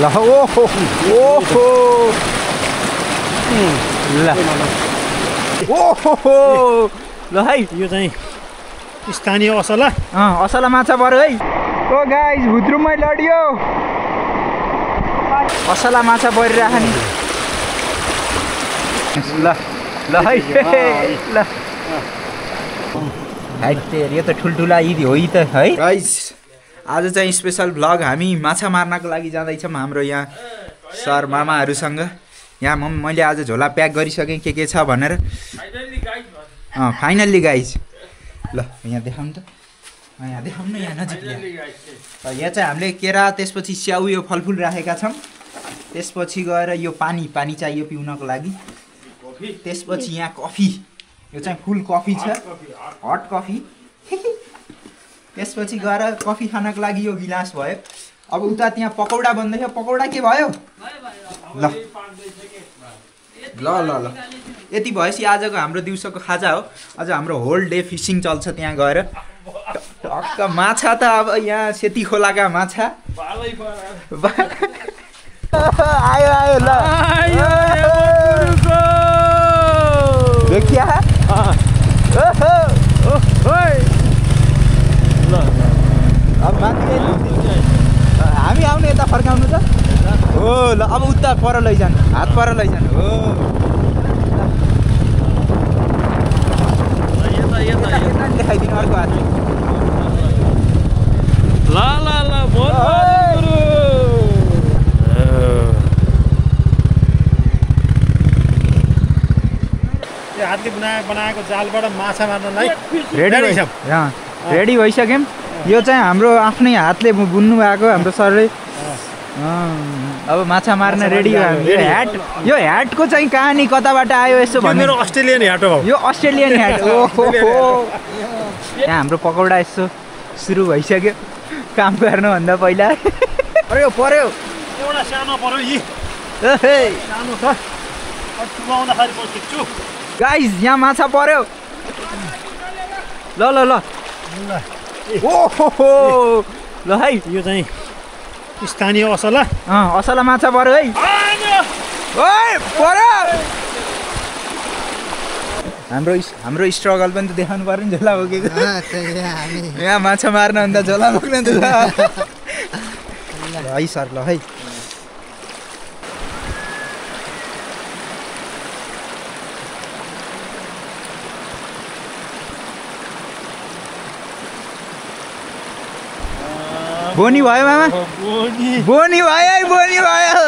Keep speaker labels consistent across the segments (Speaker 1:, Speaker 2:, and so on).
Speaker 1: ल ओहो ओहो ल ओहो ल है
Speaker 2: यो चाहिँ स्थानीय असला
Speaker 1: असला माछा पर्यो है। ओ गाइस भुत्रुमै लडियो असला माछा परिरहेको नि। ल ल है ल यो त ठुल्ठुला यी हो त है। गाइस आज चाहिँ स्पेसल भ्लग हामी माछा मार्नको लागि जाँदैछौँ हाम्रो यहाँ सर मामाहरूसँग। यहाँ मैले आज झोला प्याक गरिसकेँ के छ भनेर। फाइनल्ली गाइस ल यहाँ देखाउनु त यहाँ देखाउनु न यहाँ नजिक यहाँ चाहिँ हामीले केरा त्यसपछि स्याउ यो फलफुल राखेका छौँ। त्यसपछि गएर यो पानी चाहियो पिउनको लागि। त्यसपछि यहाँ कफी यो चाहिँ फुल कफी छ हट कफी। त्यसपछि गएर कफी खानको लागि यो गिलास भयो। अब उता त्यहाँ पकौडा बन्दैछ पकौडा के भयो ल ल ल ल यति भएपछि आजको हाम्रो दिउँसोको खाजा हो। अझ हाम्रो होल डे फिसिङ चल्छ त्यहाँ गएर। टक्क माछा त अब यहाँ सेती खोलाका माछा आयो आयो ल देखिया अब माथि हामी आउने यता फर्काउनु त हो ल। अब उता पर लैजानु हात पर लैजानु हो देखाइदिनु अर्को हात
Speaker 2: ल ल ल हातले बनाएको जालबाट माछा मार्नलाई
Speaker 1: रेडी भइसक्यौँ। यो चाहिँ हाम्रो आफ्नै हातले बुन्नु भएको हाम्रो सरले। अब माछा मार्न रेडी हो हामी। यो ह्याटको चाहिँ कहानी कताबाट आयो यसो भन्नु।
Speaker 2: मेरो अस्ट्रेलियन ह्याट हो
Speaker 1: यो अस्ट्रेलियन ह्याट ओहो। यहाँ हाम्रो पकौडा यसो सुरु भइसक्यो काम गर्नुभन्दा पहिला। पर्यो पर्यो
Speaker 2: एउटा सानो पर्यो यी सानो छ चुमाउँदाखेरि म खिच्छु।
Speaker 1: गाइस यहाँ माछा पर्यो ल ल ल ओहो ल है
Speaker 2: यो चाहिँ स्थानीय असला
Speaker 1: असला माछा पर्यो है। ओइ पर्यो हाम्रो स्ट्रगल पनि त देखाउनु पर्यो नि झोला बोकेको। यहाँ माछा मार्न भन्दा झोला बोक्न त है सर ल है। बोनी भयो मामा बोनी भयो है बोनी भयो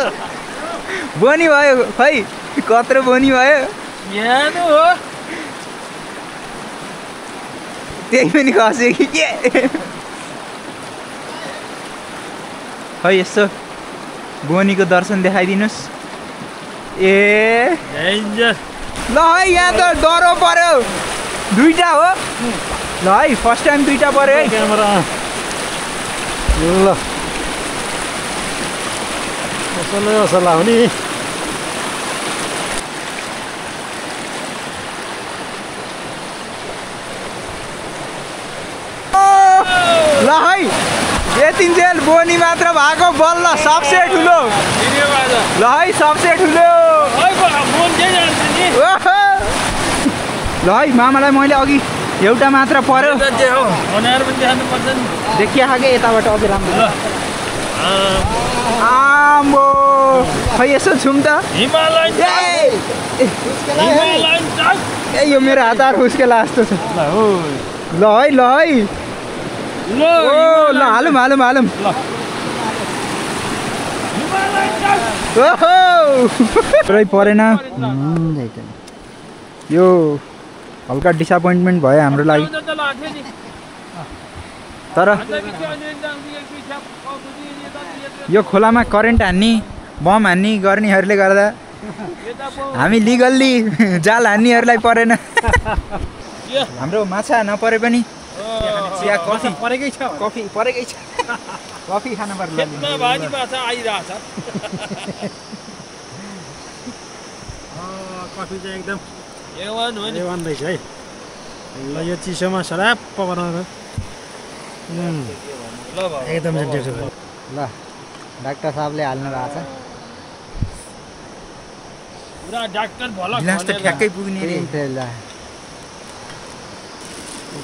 Speaker 1: बोनी भयो खै कत्रो बोनी भयो
Speaker 2: हो
Speaker 1: त्यही पनि खस्यो कि के खै यसो बोनीको दर्शन देखाइदिनुहोस्। ए ल है यहाँ त डह्रो पर्यो दुईटा हो ल है फर्स्ट टाइम दुईटा पर्यो है
Speaker 2: क्यामेरा ल असला हो नि।
Speaker 1: ल है यतिन्जेल बोनी मात्र भएको बल्ल सबसे ठुलो ल है सबसे ठुलो ल है मामालाई मैले अघि एउटा मात्र पर्यो देखिया खाके यताबाट अझै राम्रो आम्बो खै यसो छुम त ए यो मेरो हात खुस्केला जस्तो छ ल है ल है ल हालौँ हालौँ हालौँ पुरै परेन। यो हल्का डिसअपोइन्टमेन्ट भयो हाम्रो लागि तर यो खोलामा करेन्ट हान्ने बम हान्ने गर्नेहरूले गर्दा हामी लिगल्ली जाल हान्नेहरूलाई परेन। हाम्रो माछा नपरे पनि चिया कफी परेकै छ कफी खान पर्ला
Speaker 2: कफी चाहिँ एकदम A1 रहेछ है। ल यो चिसोमा सराप बनाएर एकदम
Speaker 1: ल डाक्टर साहबले हाल्नु भएको छ
Speaker 2: पुरा डाक्टर भला
Speaker 1: गिलास त ठ्याक्कै पुग्ने रे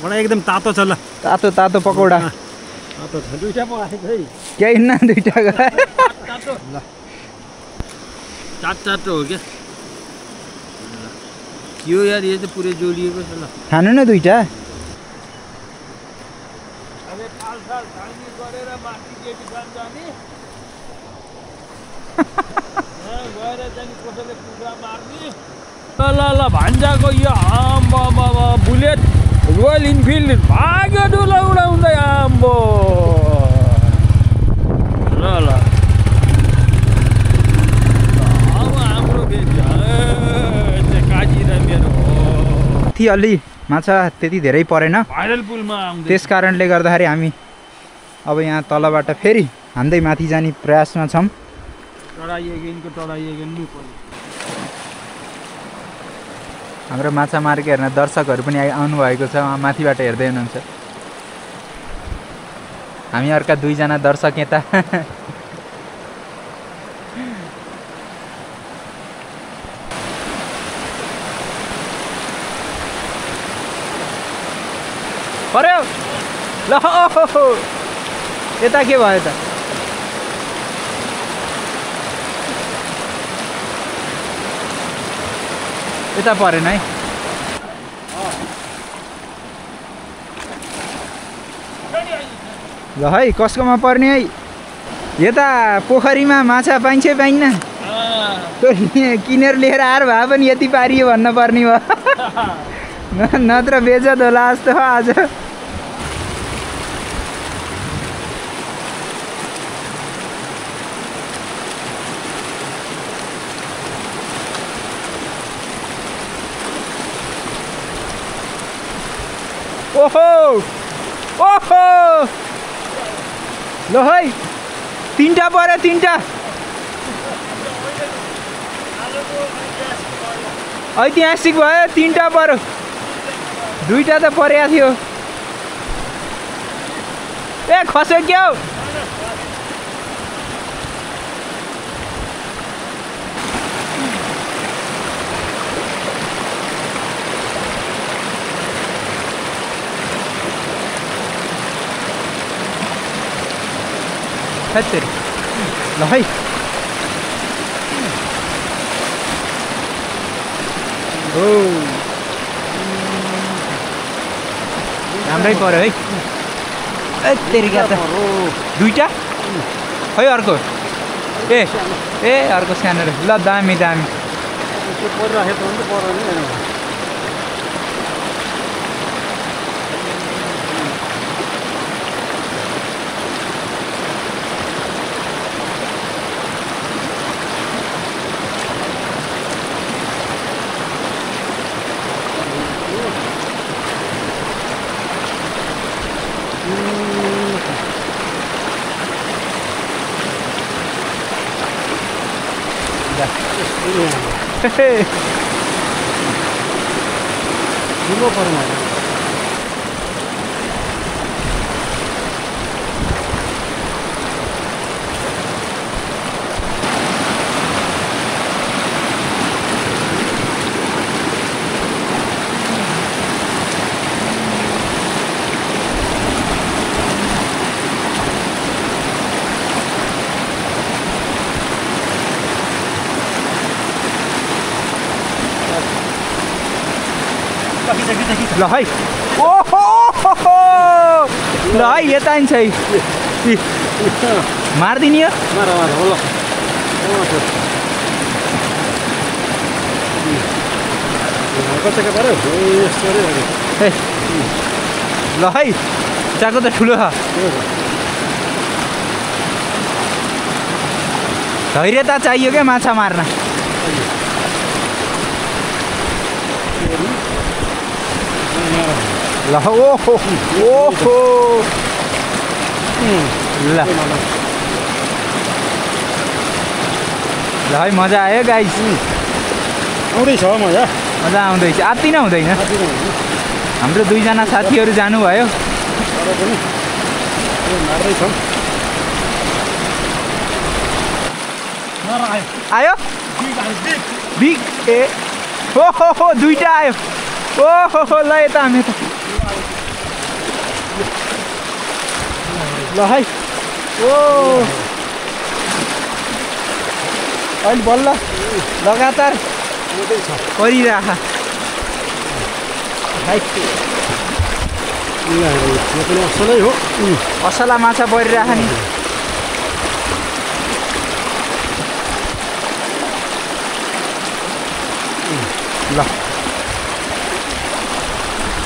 Speaker 2: बडा एकदम तातो छ ल
Speaker 1: तातो तातो पकौडा
Speaker 2: तातो छ दुईटा पो आएको है
Speaker 1: केही न दुईटा गए
Speaker 2: तातो ल तातो हो के यो यार यो त पुरै जोडिएको छ ल
Speaker 1: खानु न दुईटा
Speaker 2: अबे फाल खानी गरेर माथि केटी खान जाने गएर चाहिँ कसैले कुखुरा मार्ने ल भान्जाको यो आम्बो बुलेट रोयल इनफिल्ड भाग्यो डुला उडाउँदै आम्बो ल अब हाम्रो काजी र मेरो
Speaker 1: थी अलि माछा त्यति धेरै परेन
Speaker 2: भाइरल पुलमा आउँदै
Speaker 1: त्यस कारणले गर्दाखेरि हामी अब यहाँ तलबाट फेरि हान्दै माथि जाने प्रयासमा छौँ हाम्रो माछा मार्के हेर्न दर्शकहरू पनि आउनुभएको छ उहाँ माथिबाट हेर्दै हुनुहुन्छ हामी अर्का दुईजना दर्शक यता पर्यो ल यता के भयो त यता परेन है ल है कसकोमा पर्ने है यता पोखरीमा माछा पाइन्छ पाइन्न किनेर लिएर आएर भए पनि यति पारियो भन्न पर्ने भयो नत्र बेजत होला जस्तो आज ओहो ओहो ल है तीनटा पऱ्यो तीनटा ऐतिहासिक भयो तीनटा पऱ्यो दुईटा त परेको थियो ए खस्यो क्या हो ल है ओ राम्रै पऱ्यो है तेरिका त दुईटा है अर्को ए अर्को सानो ल दामी दामी
Speaker 2: ठुलो पर्ने
Speaker 1: ल है ओहो ल है यता नि छ मारिदिने हो ल है चाको त ठुलो छ धैर्यता चाहियो क्या माछा मार्न ल ओहो ओहो ल है मजा आयो गाइस
Speaker 2: आउँदैछ मजा
Speaker 1: मजा आउँदैछ आत्ति नै हुँदैन हाम्रो दुईजना साथीहरू जानुभयो आयो बिग ए हो दुईटा आयो ओहो ल यता हामी त ल है ओ अहिले बल्ल लगातार परिराख असला माछा परिराख नि ल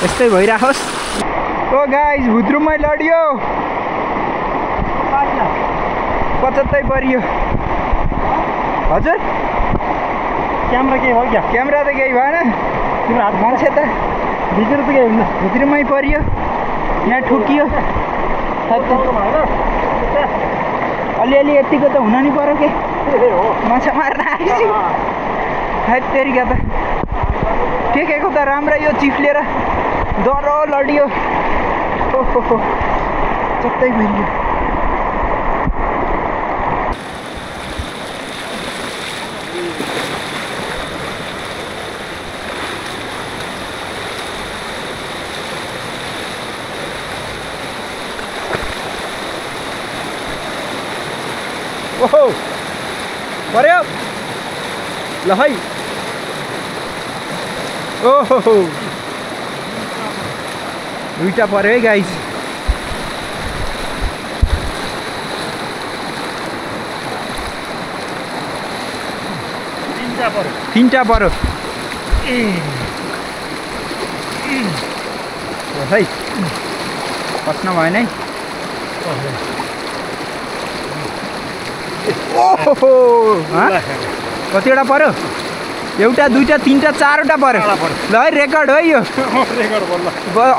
Speaker 1: यस्तै भइराखोस् ओ गाइस भुत्रुमै लडियो 75 परियो हजुर
Speaker 2: क्यामेरा के हो क्या
Speaker 1: क्यामेरा त केही भएन
Speaker 2: तिम्रो हात
Speaker 1: मान्छे त
Speaker 2: भित्र त के हुन्छ
Speaker 1: भित्रमै परियो यहाँ ठोकियो अलिअलि यतिको त हुन नि पर्यो के माछा मार्न आएछु है तेरिका त टेकेको त राम्रै यो चिप्लेर डरो लडियो ओहो चत्तै भइयो ओहो पर्यो ल है ओहो दुईटा पर्यो है गाइस तीनटा पर्यो है पस्न भएन है ओहो कतिवटा पर्यो एउटा दुईटा तिनटा चारवटा पर्यो ल है रेकर्ड हो यो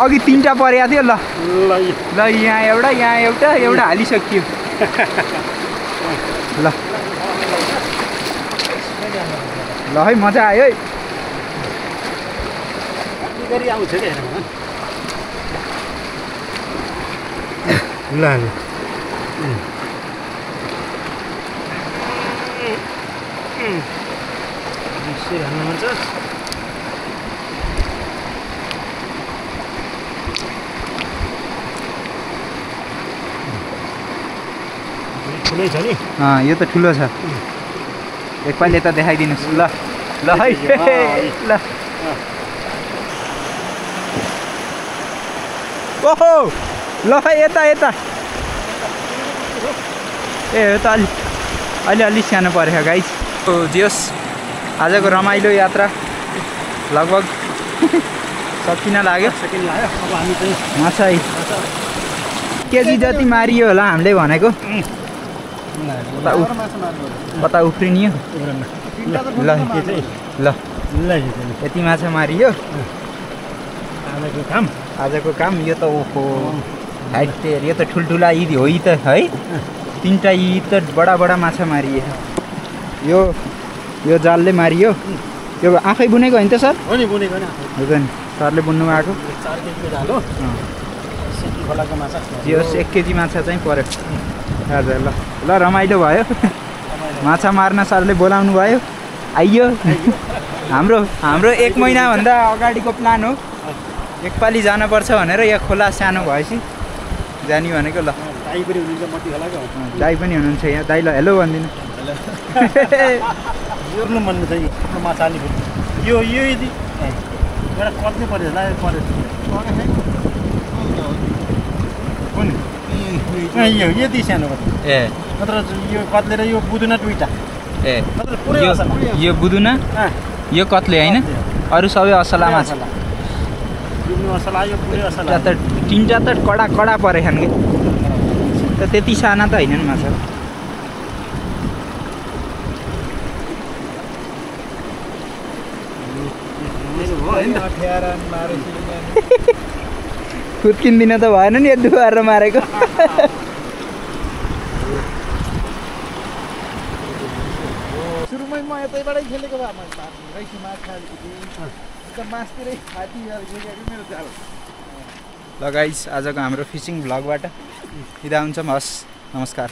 Speaker 1: अघि तीनटा परेको थियो ल ल यहाँ एउटा हालिसकियो ल ल है मजा आयो है
Speaker 2: ल
Speaker 1: यो त ठुलो छ एकपाल यता देखाइदिनुहोस् ल ल है ल ओहो ल है यता ए यो त अलि सानो परेछ गाइस जियोस् आजको रमाइलो यात्रा लगभग सकिन लाग्यो
Speaker 2: अब हामी चाहिँ
Speaker 1: माछा केजी जति मारियो होला हामीले भनेको कता उफ्रिनियो ल यति माछा मारियो आजको काम यो त ओहो हाइटेर यो त ठुल्ठुला यी हो यी त है तीनटा यी त बडा माछा मारिए यो जालले मारियो यो आफै बुनेको होइन त सर
Speaker 2: हो नि बुनेको नि
Speaker 1: हुन्छ नि सरले बुन्नु आएको
Speaker 2: 4 केजी जाल हो सेती खोलाको माछा
Speaker 1: यो 1 केजी माछा चाहिँ पर्यो हजुर ल ल रमाइलो भयो माछा मार्न सरले बोलाउनु भयो आइयो हाम्रो 1 महिनाभन्दा अगाडिको प्लान हो एकपालि जानुपर्छ भनेर यहाँ खोला सानो भएपछि जाने भनेको ल
Speaker 2: दाइ पनि हुनुहुन्छ मती खोलाको
Speaker 1: दाइ पनि हुनुहुन्छ यहाँ दाइ ल हेलो भनिदिनु
Speaker 2: हेर्नु मन चाहिँ माछा अलि यो यदि एउटा कत्ने पर्यो यो यति सानो
Speaker 1: ए
Speaker 2: नत्र यो कत्लेर यो बुदुना दुईटा
Speaker 1: ए
Speaker 2: नत्र पुरै असला
Speaker 1: यो बुदुना यो कत्ले हैन अरु सबै असला माछा
Speaker 2: यो असला यो पुरै असला
Speaker 1: त तीनटा त कडा परेछन् के त त्यति साना त हैनन् माछा खुत्किन्दिन त भएन नि यदु गरेर मारेको
Speaker 2: सुरुमै म यतैबाटै खेलेको भए रैसी माछा त मासतिरै हाती मेरो जाल
Speaker 1: ल गाइस आजको हाम्रो फिसिङ भ्लगबाट बिदा हुन्छ हस् नमस्कार